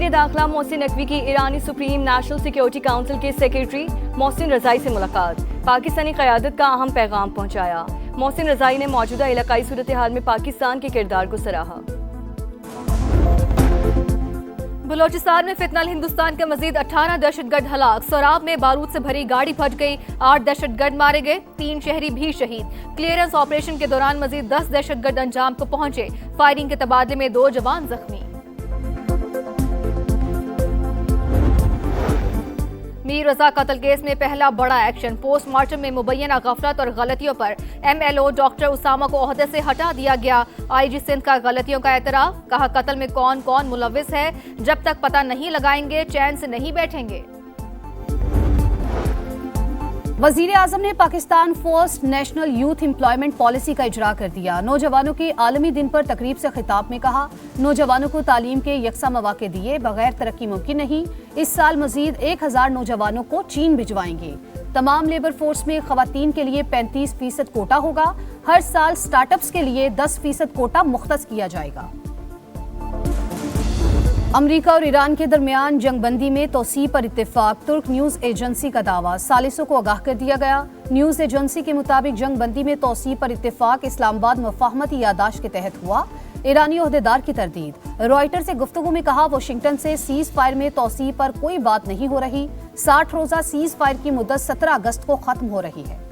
वजीर दाखिला मोहसिन नकवी की ईरानी सुप्रीम नेशनल सिक्योरिटी काउंसिल के सेक्रेटरी मोहसिन रजाई से मुलाकात। पाकिस्तानी क़यादत का अहम पैगाम पहुंचाया। मोहसिन रजाई ने मौजूदा इलाकाई सूरत हाल में पाकिस्तान के किरदार को सराहा। बलोचिस्तान में फितनल हिंदुस्तान के मजीद 18 दहशतगर्द हलाक। सोराब में बारूद से भरी गाड़ी फट गई, 8 दहशतगर्द मारे गए, 3 शहरी भी शहीद। क्लियरेंस ऑपरेशन के दौरान मजीद 10 दहशतगर्द अंजाम को पहुंचे। फायरिंग के तबादले में 2 जवान जख्मी। मीर रजा कत्ल केस में पहला बड़ा एक्शन। पोस्टमार्टम में मुबैना गफलत और गलतियों पर MLO डॉक्टर उसामा को ओहदे से हटा दिया गया। IG सिंध का गलतियों का एतराफ। कहा कत्ल में कौन कौन मुलविस है, जब तक पता नहीं लगाएंगे चैन से नहीं बैठेंगे। वजीर आजम ने Pakistan first national youth employment policy का इजरा कर दिया। नौजवानों के आलमी दिन पर तकरीब से खिताब में कहा, नौजवानों को तालीम के यकसा मौके दिए बगैर तरक्की मुमकिन नहीं। इस साल मजीद 1000 नौजवानों को चीन भिजवाएंगे। तमाम लेबर फोर्स में खवातीन के लिए 35% कोटा होगा। हर साल स्टार्टअप्स के लिए 10% कोटा मुख्तस किया जाएगा। अमरीका और ईरान के दरमियान जंगबंदी में तोसी पर इत्तेफाक। तुर्क न्यूज एजेंसी का दावा। सालिसों को आगाह कर दिया गया। न्यूज एजेंसी के मुताबिक जंगबंदी में तोसी पर इत्तेफाक इस्लामाबाद मुफाहमती यादाश्त के तहत हुआ। ईरानी ओहदेदार की तरदीद। रॉयटर से गुफ्तगू में कहा, वाशिंगटन से सीज फायर में तोसी पर कोई बात नहीं हो रही। 60 रोजा सीज फायर की मुद्दत 17 अगस्त को खत्म हो रही है।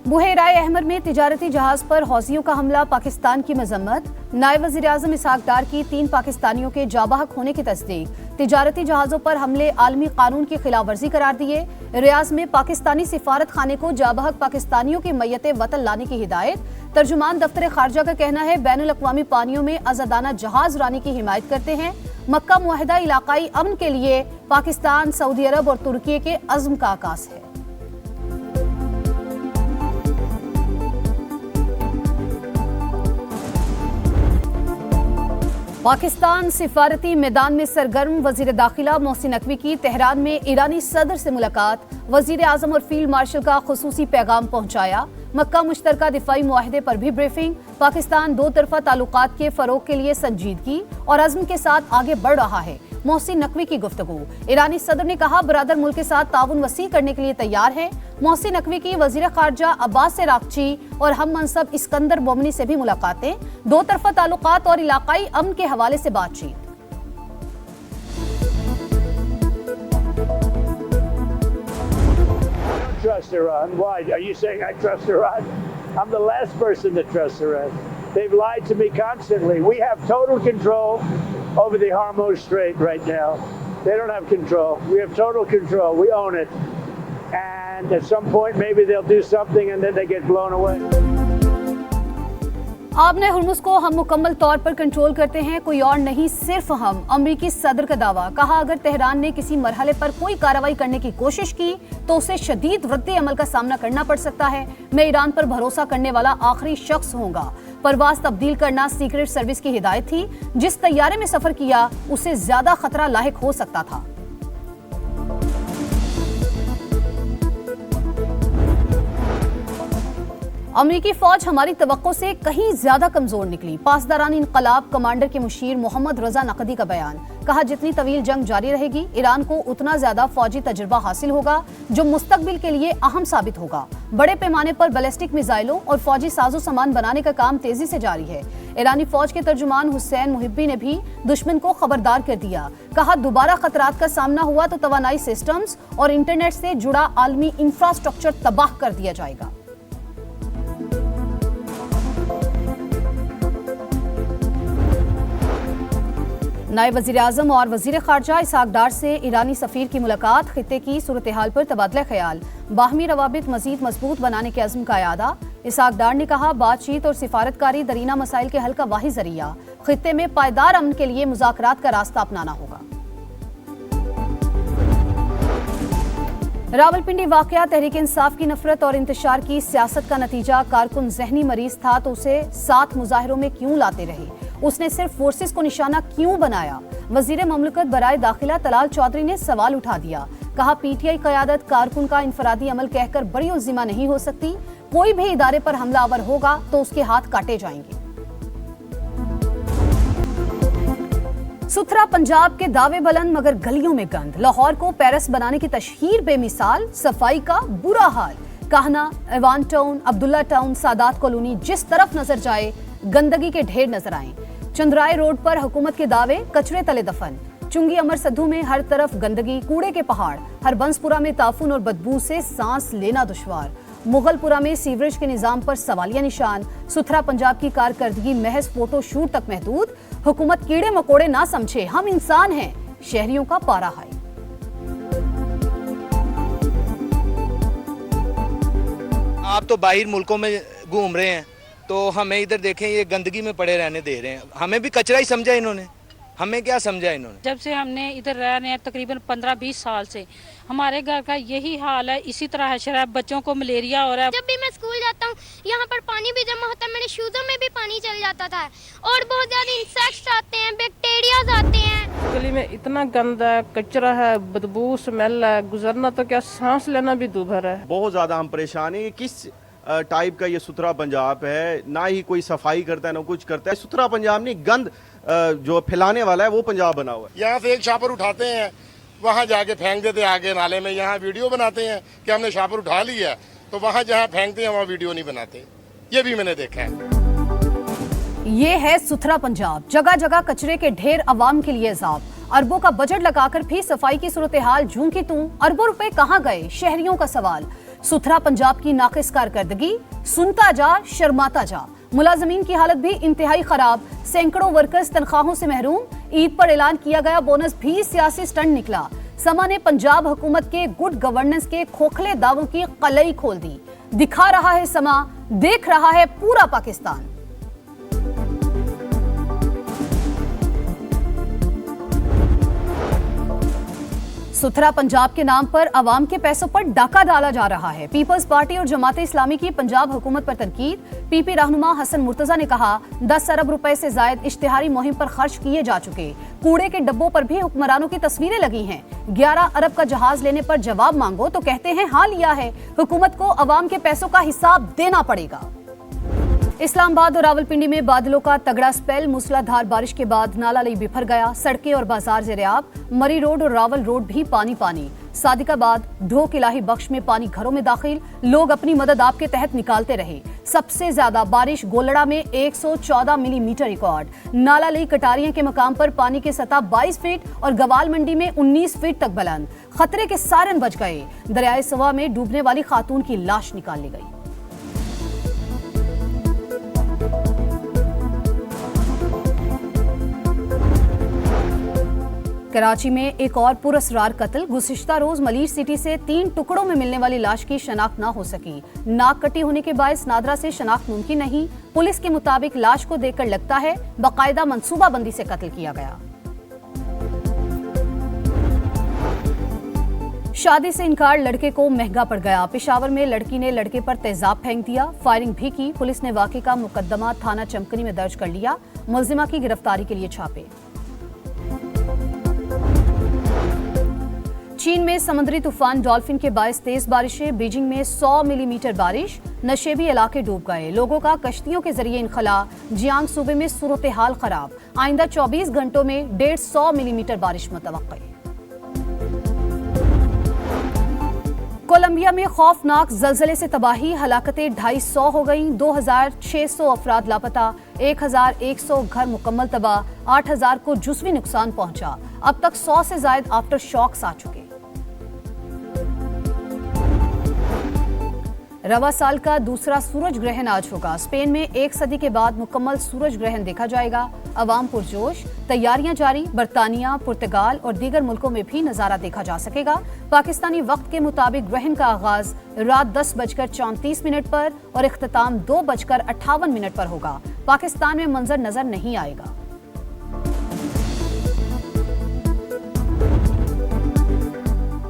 बुहेराए अहमर में तिजारती जहाज पर हौसियों का हमला। पाकिस्तान की मजम्मत। नायब वज़ीर आज़म इसहाक डार की 3 पाकिस्तानियों के जाबाहक होने की तस्दीक। तिजारती जहाजों पर हमले आलमी कानून की खिलाफ वर्जी करार दिए। रियाज में पाकिस्तानी सिफारत खाने को जाबाहक पाकिस्तानियों की मैयत वतन लाने की हिदायत। तर्जुमान दफ्तर खारजा का कहना है, बैनुल अक़वामी पानियों में आज़ादाना जहाज रानी की हिमायत करते हैं। मक्का मुआहिदा इलाकाई अमन के लिए पाकिस्तान, सऊदी अरब और तुर्की के अज़्म का आकाश है। पाकिस्तान सिफारती मैदान में सरगर्म। वजीर दाखिला मोहसिन नकवी की तेहरान में ईरानी सदर से मुलाकात। वजीर आजम और फील्ड मार्शल का खुसूसी पैगाम पहुंचाया। मक्का मुश्तरका दिफाई मुआहदे पर भी ब्रीफिंग। पाकिस्तान 2 तरफा ताल्लुकात के फरोग के लिए संजीदगी और अज़्म के साथ आगे बढ़ रहा है। मोहसिन नकवी की गुफ्तगू। ईरानी सदर ने कहा, बरादर मुल्क के साथ ताउन वसी करने के लिए तैयार है। मोहसिन नकवी की वजीर खारजा अब्बास रागची और हम मनसब इस्कंदर बोमनी से भी मुलाकातें। 2 तरफा ताल्लुकात और इलाकाई अमन के हवाले से बातचीत। Trust Iran. Why? Are you saying I trust Iran? I'm the last person that trusts Iran. They've lied to me constantly. We have total control over the Hormuz Strait right now. They don't have control. We have total control. We own it. And at some point, maybe they'll do something and then they get blown away. आपने Hormuz को हम मुकम्मल तौर पर control करते हैं, कोई और नहीं, सिर्फ हम। अमरीकी सदर का दावा। कहा, अगर तेहरान ने किसी मरहले पर कोई कार्रवाई करने की कोशिश की तो उसे शदीद रद्द अमल का सामना करना पड़ सकता है। मैं ईरान पर भरोसा करने वाला आखिरी शख्स होऊंगा। परवाज तब्दील करना सीक्रेट सर्विस की हिदायत थी। जिस तैयारे में सफर किया उसे ज्यादा खतरा लाहिक हो सकता था। अमरीकी फौज हमारी तवक्को से कहीं ज्यादा कमजोर निकली। पासदारान इनकलाब कमांडर के मुशीर मोहम्मद रजा नकदी का बयान। कहा, जितनी तवील जंग जारी रहेगी ईरान को उतना ज्यादा फौजी तजुर्बा हासिल होगा जो मुस्तकबिल के लिए अहम साबित होगा। बड़े पैमाने पर बैलिस्टिक मिसाइलों और फौजी साजो सामान बनाने का काम तेजी से जारी है। ईरानी फौज के तर्जुमान हुसैन मुहिब्बी ने भी दुश्मन को खबरदार कर दिया। कहा, दोबारा खतरात का सामना हुआ तो तवानाई सिस्टम्स और इंटरनेट से जुड़ा आलमी इंफ्रास्ट्रक्चर तबाह कर दिया जाएगा। नायब वज़ीर आज़म और वज़ीर ख़ारजा इसहाक डार से ईरानी सफ़ीर की मुलाकात। खित्ते की सूरत हाल पर तबादला ख्याल। बाहमी रवाबित मज़ीद मजबूत बनाने के अज़्म का इरादा। इसहाक डार ने कहा, बातचीत और सिफारतकारी दरीना मसाइल के हल का वाहिद ज़रिया। खित्ते में पायदार अमन के लिए मुज़ाकरात का रास्ता अपनाना होगा। रावलपिंडी वाक़या तहरीक इंसाफ की नफरत और इंतशार की सियासत का नतीजा। कारकुन जहनी मरीज था तो उसे 7 मुजाहिरों में क्यों लाते रहे? उसने सिर्फ फोर्सेस को निशाना क्यों बनाया? वजीर ममलकत बराए दाखिला तलाल चौधरी ने सवाल उठा दिया। कहा, PTI क़यादत कारकुन का इनफरादी अमल कहकर बड़ी उज़्ज़िमा नहीं हो सकती। कोई भी इदारे पर हमलावर होगा तो उसके हाथ काटे जाएंगे। सुथरा पंजाब के दावे बुलंद मगर गलियों में गंद। लाहौर को पेरिस बनाने की तशहीर बेमिसाल, सफाई का बुरा हाल। Kahna, Aiwan town, Abdullah town, Sadat colony, जिस तरफ नजर जाए गंदगी के ढेर नजर आए। चंद्राय रोड पर हुकूमत के दावे कचरे तले दफन। चुंगी अमर सद्धू में हर तरफ गंदगी, कूड़े के पहाड़। हरबंसपुरा में ताफून और बदबू से सांस लेना दुश्वार। मुगलपुरा में सीवरेज के निजाम पर सवालिया निशान। सुथरा पंजाब की कारकर्दगी महज फोटो शूट तक महदूद। हुकूमत कीड़े मकोड़े ना समझे, हम इंसान हैं, शहरियों का पारा हाई। आप तो बाहर मुल्कों में घूम रहे हैं तो हमें इधर देखें ये गंदगी में पड़े रहने दे रहे हैं। हमें भी कचरा ही समझा इन्होंने, हमें क्या समझा इन्होंने। जब से हमने इधर रह रहे हैं तकरीबन 15-20 साल से हमारे घर का यही हाल है। इसी तरह है शराब, बच्चों को मलेरिया हो रहा है। जब भी मैं स्कूल जाता हूँ यहाँ पर पानी भी जमा होता है, मेरे शूज़ों में भी पानी चल जाता था और बहुत ज़्यादा इंसेक्ट्स आते हैं, बैक्टीरियाज आते हैं। गली में इतना गंदा है, कचरा है, बदबू स्मेल है, गुजरना तो क्या सांस लेना भी दूभर है। बहुत ज़्यादा हम परेशान हैं। किस टाइप का ये सुथरा पंजाब है, ना ही कोई सफाई करता है ना कुछ करता है। सुथरा पंजाब नहीं, गंद जो फैलाने वाला है वो पंजाब बना हुआ है। यहाँ से एक शापर उठाते हैं, वहाँ जाके फेंक देते हैं आगे नाले में। यहाँ वीडियो बनाते हैं कि हमने शापर उठा लिया, तो वहाँ जहाँ फेंकते हैं वहाँ वीडियो नहीं बनाते। ये भी मैंने देखा है। ये है सुथरा पंजाब, जगह जगह कचरे के ढेर, अवाम के लिए अजाब। अरबों का बजट लगाकर भी सफाई की सूरत हाल झूठी तू, अरबों रुपए कहां गए, शहरियों का सवाल। सुथरा पंजाब की नाकिस कारकर्दगी, सुनता जा शर्माता जा। मुलाजमीन की हालत भी इंतहाई खराब, सैकड़ों वर्कर्स तनख्वाहों से महरूम। ईद पर ऐलान किया गया बोनस भी सियासी स्टंट निकला। समा ने पंजाब हुकूमत के गुड गवर्नेंस के खोखले दावों की कलई खोल दी। दिखा रहा है समा, देख रहा है पूरा पाकिस्तान। सुथरा पंजाब के नाम पर अवाम के पैसों पर डाका डाला जा रहा है। पीपल्स पार्टी और जमात इस्लामी की पंजाब हुकूमत पर तनकीद। पीपी रहनुमा हसन मुर्तजा ने कहा 10 अरब रुपए से जायद इश्तिहारी मुहिम पर खर्च किए जा चुके। कूड़े के डब्बों पर भी हुक्मरानों की तस्वीरें लगी हैं। 11 अरब का जहाज लेने पर जवाब मांगो तो कहते हैं हाँ लिया है। हुकूमत को अवाम के पैसों का हिसाब देना पड़ेगा। इस्लामाबाद और रावलपिंडी में बादलों का तगड़ा स्पेल, मूसलाधार बारिश के बाद नाला लई बिफर गया। सड़कें और बाजार ज़ेरे-आब, मरी रोड और रावल रोड भी पानी पानी। सादिकाबाद, ढोक इलाही बख्श में पानी घरों में दाखिल, लोग अपनी मदद आपके तहत निकालते रहे। सबसे ज्यादा बारिश गोलड़ा में 114 मिलीमीटर रिकॉर्ड। नाला लई कटारियां के मकाम पर पानी की सतह 22 फीट और गवाल मंडी में 19 फीट तक बुलंद। खतरे के सारन बच गए। दरियाए सवा में डूबने वाली खातून की लाश निकाल ली गई। कराची में एक और पुरअसरार कत्ल। गुज़िश्ता रोज मलीर सिटी से 3 टुकड़ों में मिलने वाली लाश की शनाख्त न हो सकी। नाक कटी होने के बायस नादरा से शनाख्त मुमकिन नहीं। पुलिस के मुताबिक लाश को देखकर लगता है बाकायदा मंसूबाबंदी से कत्ल किया गया। शादी से इनकार लड़के को महंगा पड़ गया। पेशावर में लड़की ने लड़के पर तेजाब फेंक दिया, फायरिंग भी की। पुलिस ने वाक़े का मुकदमा थाना चमकनी में दर्ज कर लिया। मुलजिमा की गिरफ्तारी के लिए छापे। चीन में समुद्री तूफान डॉल्फिन के बायस तेज बारिशें। बीजिंग में 100 मिलीमीटर बारिश, नशेबी इलाके डूब गए। लोगों का कश्तियों के जरिए इनखला। जियांग सूबे में सूरत हाल खराब। आइंदा 24 घंटों में 150 मिलीमीटर बारिश मुतवक्के। कोलंबिया में खौफनाक जलजले से तबाही, हलाकतें 250 हो गईं। 2600 अफराद लापता, 1100 घर मुकम्मल तबाह, 8000 को जुज़वी नुकसान पहुंचा। अब तक 100 से ज्यादा आफ्टर शॉक्स आ चुके। रवा साल का दूसरा सूरज ग्रहण आज होगा। स्पेन में 1 सदी के बाद मुकम्मल सूरज ग्रहण देखा जाएगा। अवाम पुरजोश, तैयारियां जारी। बरतानिया, पुर्तगाल और दीगर मुल्कों में भी नजारा देखा जा सकेगा। पाकिस्तानी वक्त के मुताबिक ग्रहण का आगाज रात 10:34 पर और इख्तिताम 2:58 पर होगा। पाकिस्तान में मंजर नजर नहीं आएगा।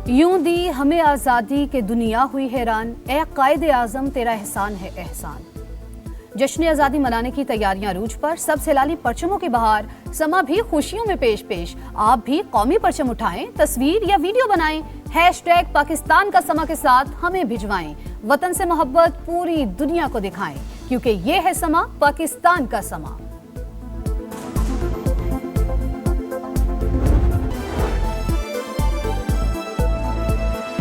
यूं दी हमें आज़ादी के दुनिया हुई हैरान, ए कायदे आज़म तेरा एहसान है एहसान। जश्न आज़ादी मनाने की तैयारियां रूज पर। सब सैलानी परचमों की बहार। समा भी खुशियों में पेश। आप भी कौमी परचम उठाएं, तस्वीर या वीडियो बनाएं। हैशटैग पाकिस्तान का समा के साथ हमें भिजवाएं। वतन से मोहब्बत पूरी दुनिया को दिखाएं, क्योंकि ये है समा पाकिस्तान का समा।